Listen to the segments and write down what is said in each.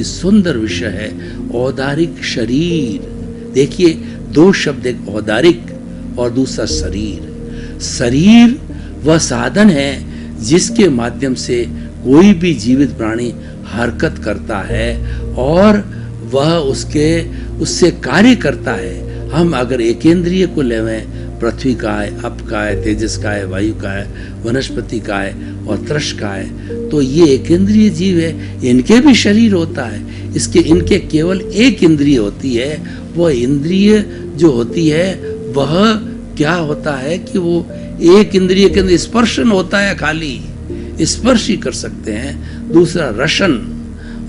सुंदर विषय है, औदारिक शरीर। देखिए, दो शब्द, एक औदारिक और दूसरा शरीर। शरीर वह साधन है जिसके माध्यम से कोई भी जीवित प्राणी हरकत करता है और वह उससे कार्य करता है। हम अगर एकेंद्रिय को लेवें, पृथ्वी का है, अप का है, तेजस का है, वायु का है, वनस्पति का है और तृष का है, तो ये एकेंद्रिय जीव है। इनके भी शरीर होता है, इनके केवल एक इंद्रिय होती है। वह इंद्रिय जो होती है वह क्या होता है कि वो एक इंद्रिय के अंदर स्पर्शन होता है, खाली स्पर्श ही कर सकते हैं। दूसरा रसन,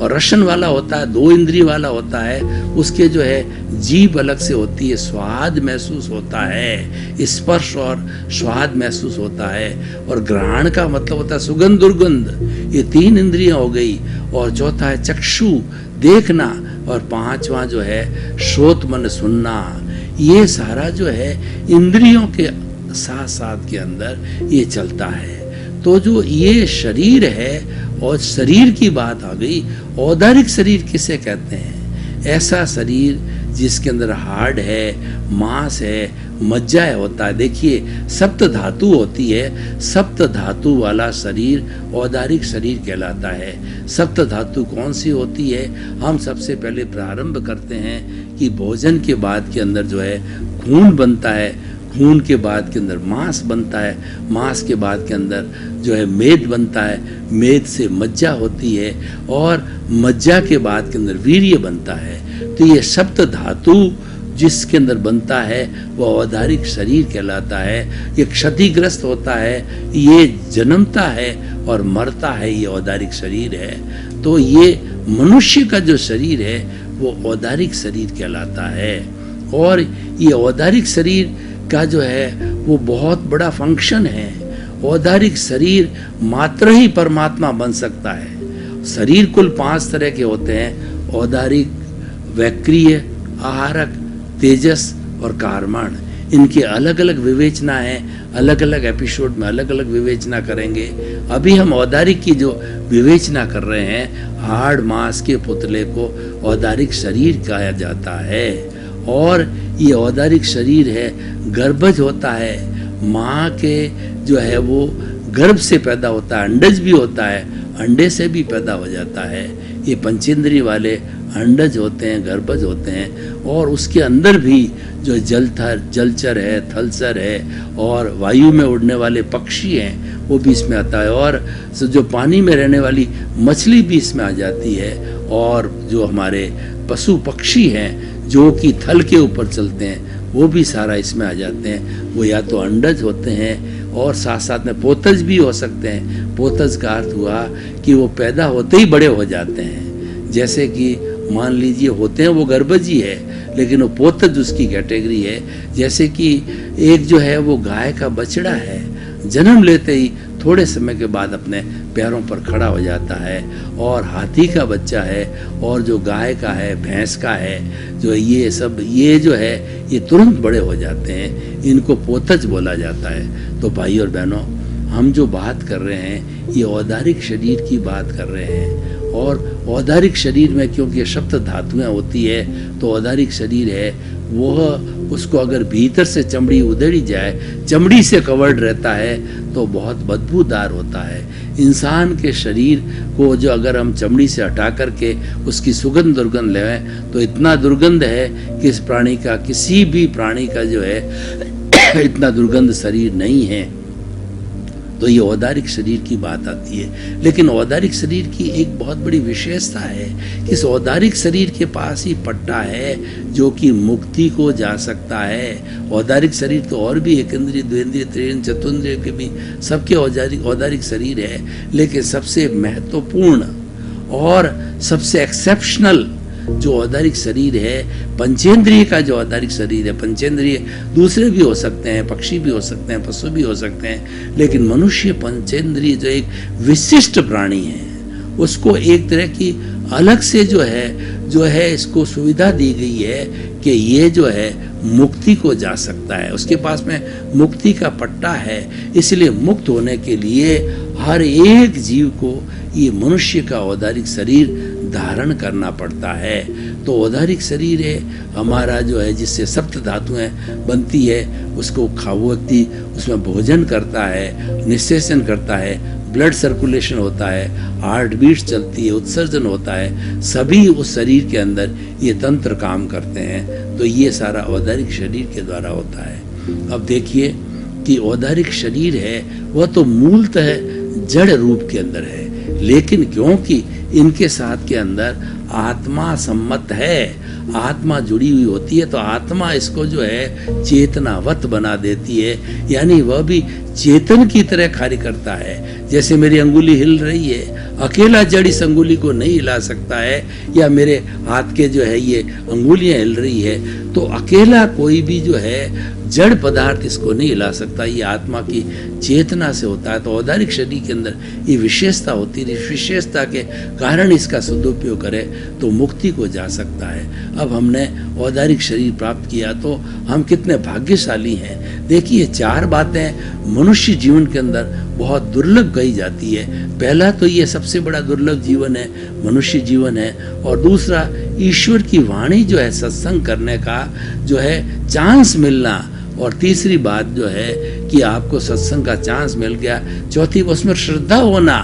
और रसन वाला होता है, दो इंद्रिय वाला होता है, उसके जो है जीभ अलग से होती है, स्वाद महसूस होता है, स्पर्श और स्वाद महसूस होता है। और घ्राण का मतलब होता है सुगंध दुर्गंध। ये तीन इंद्रियां हो गई। और चौथा है चक्षु, देखना। और पांचवा जो है श्रोत, मन सुनना। ये सारा जो है इंद्रियों के साथ साथ के अंदर ये चलता है। तो जो ये शरीर है, और शरीर की बात आ गई, औदारिक शरीर किसे कहते हैं? ऐसा शरीर जिसके अंदर हार्ड है, मांस है, मज्जा होता है। देखिए, सप्त धातु होती है, सप्त धातु वाला शरीर औदारिक शरीर कहलाता है। सप्त धातु कौन सी होती है? हम सबसे पहले प्रारंभ करते हैं कि भोजन के बाद के अंदर जो है खून बनता है, खून के बाद के अंदर मांस बनता है, मांस के बाद के अंदर जो है मेद बनता है, मेद से मज्जा होती है, और मज्जा के बाद के अंदर वीर्य बनता है। तो ये सप्त धातु जिसके अंदर बनता है वह औदारिक शरीर कहलाता है। ये क्षतिग्रस्त होता है, ये जन्मता है और मरता है, ये औदारिक शरीर है। तो ये मनुष्य का जो शरीर है वो औदारिक शरीर कहलाता है। और ये औदारिक शरीर का जो है वो बहुत बड़ा फंक्शन है। औदारिक शरीर मात्र ही परमात्मा बन सकता है। शरीर कुल 5 तरह के होते हैं: औदारिक, वैक्रिय, आहारक, तेजस और कारमाण। इनके अलग अलग विवेचना है, अलग अलग एपिसोड में अलग अलग विवेचना करेंगे। अभी हम औदारिक की जो विवेचना कर रहे हैं, हाड़ मांस के पुतले को औदारिक शरीर कहा जाता है। और ये औदारिक शरीर है, गर्भज होता है, माँ के जो है वो गर्भ से पैदा होता है, अंडज भी होता है, अंडे से भी पैदा हो जाता है। ये पंचेंद्रिय वाले अंडज होते हैं, गर्भज होते हैं। और उसके अंदर भी जो जलचर है, थलचर है और वायु में उड़ने वाले पक्षी हैं वो भी इसमें आता है। और जो पानी में रहने वाली मछली भी इसमें आ जाती है। और जो हमारे पशु पक्षी हैं जो कि थल के ऊपर चलते हैं वो भी सारा इसमें आ जाते हैं। वो या तो अंडज होते हैं और साथ साथ में पोतज भी हो सकते हैं। पोतज का अर्थ हुआ कि वो पैदा होते ही बड़े हो जाते हैं। जैसे कि मान लीजिए होते हैं वो गर्भज ही है, लेकिन वो पोतज उसकी कैटेगरी है। जैसे कि एक जो है वो गाय का बछड़ा है, जन्म लेते ही थोड़े समय के बाद अपने पैरों पर खड़ा हो जाता है। और हाथी का बच्चा है, और जो गाय का है, भैंस का है, जो ये सब ये जो है ये तुरंत बड़े हो जाते हैं। इनको पोतज बोला जाता है। तो भाई और बहनों, हम जो बात कर रहे हैं ये औदारिक शरीर की बात कर रहे हैं। और औदारिक शरीर में क्योंकि सप्त धातुएं होती है तो औदारिक शरीर है वह, उसको अगर भीतर से चमड़ी उधेड़ी जाए, चमड़ी से कवर्ड रहता है तो बहुत बदबूदार होता है। इंसान के शरीर को जो अगर हम चमड़ी से हटा करके उसकी सुगंध दुर्गंध लें तो इतना दुर्गंध है कि इस प्राणी का, किसी भी प्राणी का जो है इतना दुर्गंध शरीर नहीं है। तो ये औदारिक शरीर की बात आती है। लेकिन औदारिक शरीर की एक बहुत बड़ी विशेषता है कि इस औदारिक शरीर के पास ही पट्टा है जो कि मुक्ति को जा सकता है। औदारिक शरीर तो और भी एक इंद्रिय, द्विंद्रिय, त्रिंद्रिय, चतुर्ंद्रिय के भी सबके औदारिक शरीर है। लेकिन सबसे महत्वपूर्ण और सबसे एक्सेप्शनल जो औदारिक शरीर है, पंचेंद्रिय का जो औदारिक शरीर है, पंचेंद्रिय दूसरे भी हो सकते हैं, पक्षी भी हो सकते हैं, पशु भी हो सकते हैं, लेकिन मनुष्य पंचेंद्रिय जो एक विशिष्ट प्राणी है, उसको एक तरह की अलग से जो है इसको सुविधा दी गई है कि ये जो है मुक्ति को जा सकता है। उसके पास में मुक्ति का पट्टा है। इसलिए मुक्त होने के लिए हर एक जीव को ये मनुष्य का औदारिक शरीर धारण करना पड़ता है। तो औदारिक शरीर है हमारा जो है, जिससे सप्त धातुएं बनती है, उसको वो व्यक्ति उसमें भोजन करता है, निःशेषण करता है, ब्लड सर्कुलेशन होता है, हार्ट बीट चलती है, उत्सर्जन होता है, सभी उस शरीर के अंदर ये तंत्र काम करते हैं। तो ये सारा औदारिक शरीर के द्वारा होता है। अब देखिए कि औदारिक शरीर है वह तो मूलतः जड़ रूप के अंदर है, लेकिन क्योंकि इनके साथ के अंदर आत्मा सम्मत है, आत्मा जुड़ी हुई होती है, तो आत्मा इसको जो है चेतनावत बना देती है, यानी वह भी चेतन की तरह कार्य करता है। जैसे मेरी अंगुली हिल रही है, अकेला जड़ इस अंगुली को नहीं हिला सकता है, या मेरे हाथ के जो है ये अंगुलियां हिल रही है, तो अकेला कोई भी जो है जड़ पदार्थ इसको नहीं हिला सकता, ये आत्मा की चेतना से होता है। तो औदारिक शरीर के अंदर ये विशेषता होती है, इस विशेषता के कारण इसका सदुपयोग करे तो मुक्ति को जा सकता है। अब हमने औदारिक शरीर प्राप्त किया तो हम कितने भाग्यशाली हैं। देखिए 4 बातें मनुष्य जीवन के अंदर बहुत दुर्लभ कही जाती है। पहला तो ये सबसे बड़ा दुर्लभ जीवन है, मनुष्य जीवन है, और दूसरा ईश्वर की वाणी जो है, सत्संग करने का जो है चांस मिलना, और तीसरी बात जो है कि आपको सत्संग का चांस मिल गया, चौथी उसमें श्रद्धा होना।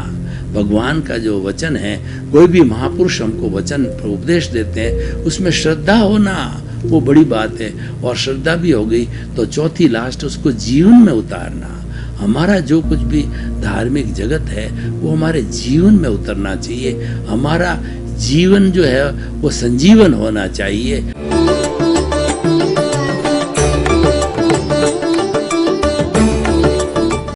भगवान का जो वचन है, कोई भी महापुरुष हमको वचन उपदेश देते हैं, उसमें श्रद्धा होना वो बड़ी बात है। और श्रद्धा भी हो गई तो चौथी लास्ट उसको जीवन में उतारना। हमारा जो कुछ भी धार्मिक जगत है वो हमारे जीवन में उतरना चाहिए, हमारा जीवन जो है वो संजीवन होना चाहिए।